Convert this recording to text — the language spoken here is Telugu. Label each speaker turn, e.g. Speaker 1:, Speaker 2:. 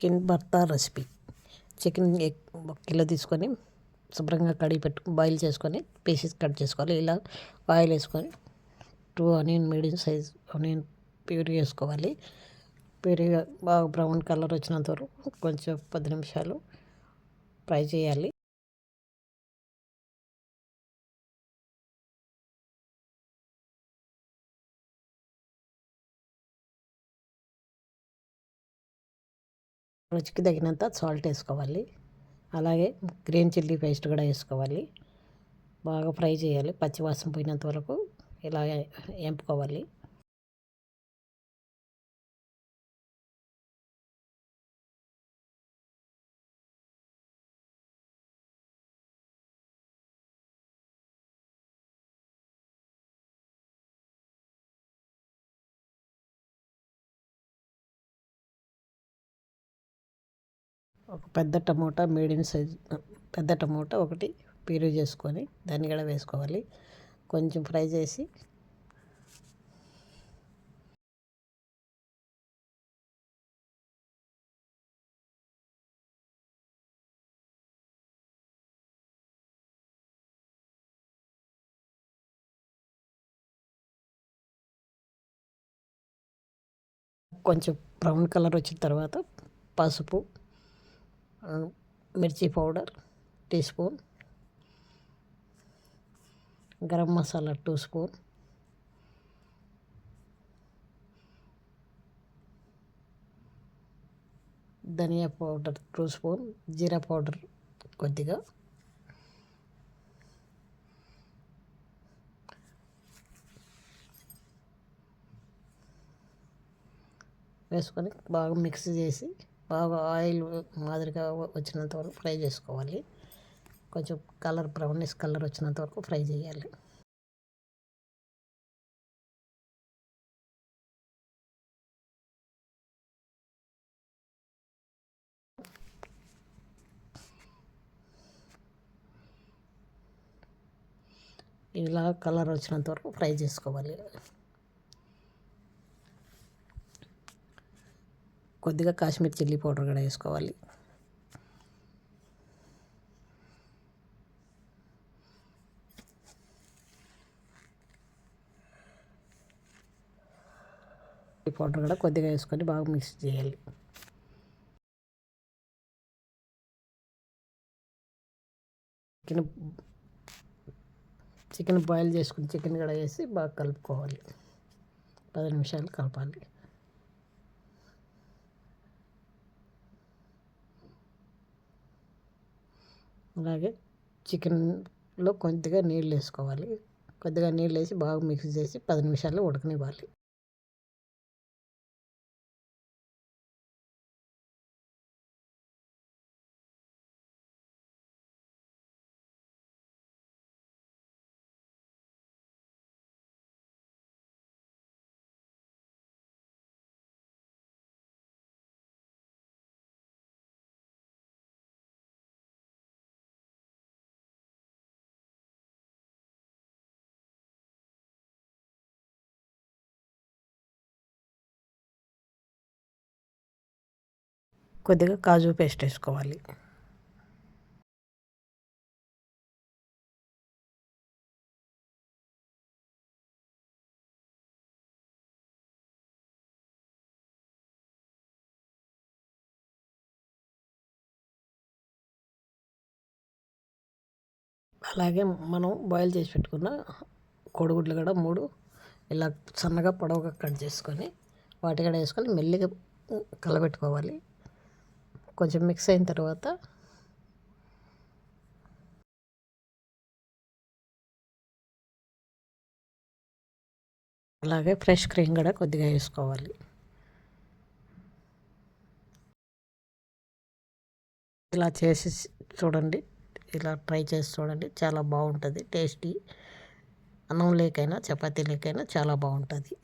Speaker 1: Chicken bharta recipe. చికెన్ ఒక కిలో తీసుకొని శుభ్రంగా కడిగి బాయిల్ చేసుకొని పీసెస్ కట్ చేసుకోవాలి. ఇలా ఆయిల్ వేసుకొని 2 onion medium size onion puree వేసుకోవాలి. ప్యూరీ బాగా బ్రౌన్ కలర్ వచ్చినంత వరకు కొంచెం 10 నిమిషాలు ఫ్రై చేయాలి. రుచికి తగినంత సాల్ట్ వేసుకోవాలి. అలాగే గ్రీన్ చిల్లీ పేస్ట్ కూడా వేసుకోవాలి. బాగా ఫ్రై చేయాలి. పచ్చివాసన పోయినంత వరకు ఇలా వేపుకోవాలి. ఒక పెద్ద టమోటా ఒకటి ప్యూరీ చేసుకొని దాన్ని కూడా వేసుకోవాలి. కొంచెం ఫ్రై చేసి కొంచెం బ్రౌన్ కలర్ వచ్చిన తర్వాత పసుపు, మిర్చి powder teaspoon, garam masala 2 spoon, ధనియా పౌడర్ 2 స్పూన్, జీరా పౌడర్ కొద్దిగా, వేసుకొని బాగా మిక్స్ చేసి బాగా ఆయిల్ మాదిరిగా వచ్చినంత వరకు ఫ్రై చేసుకోవాలి. కొంచెం బ్రౌనిష్ కలర్ వచ్చినంత వరకు ఫ్రై చేయాలి. ఇలా కలర్ వచ్చినంత వరకు ఫ్రై చేసుకోవాలి. కొద్దిగా కాశ్మీర్ చిల్లీ పౌడర్ కూడా వేసుకోవాలి. ఈ పౌడర్ కూడా కొద్దిగా వేసుకొని బాగా మిక్స్ చేయాలి. చికెన్ బాయిల్ చేసుకుని చికెన్ కూడా వేసి బాగా కలుపుకోవాలి. 10 నిమిషాలు కలపాలి. అలాగే చికెన్లో కొద్దిగా నీళ్ళు వేసుకోవాలి. కొద్దిగా నీళ్ళు వేసి బాగా మిక్స్ చేసి 10 నిమిషాలు ఉడకనివ్వాలి. కొద్దిగా కాజు పేస్ట్ వేసుకోవాలి. అలాగే మనం బాయిల్ చేసి పెట్టుకున్న కోడిగుడ్లు కూడా 3 ఇలా సన్నగా పొడవుగా కట్ చేసుకొని వాటి కూడా వేసుకొని మెల్లిగా కలబెట్టుకోవాలి. కొంచెం మిక్స్ అయిన తర్వాత అలాగే ఫ్రెష్ క్రీమ్ కూడా కొద్దిగా వేసుకోవాలి. ఇలా చేసి చూడండి. ఇలా ట్రై చేసి చూడండి. చాలా బాగుంటుంది. టేస్టీ. అన్నం లేకైనా చపాతీ లేకైనా చాలా బాగుంటుంది.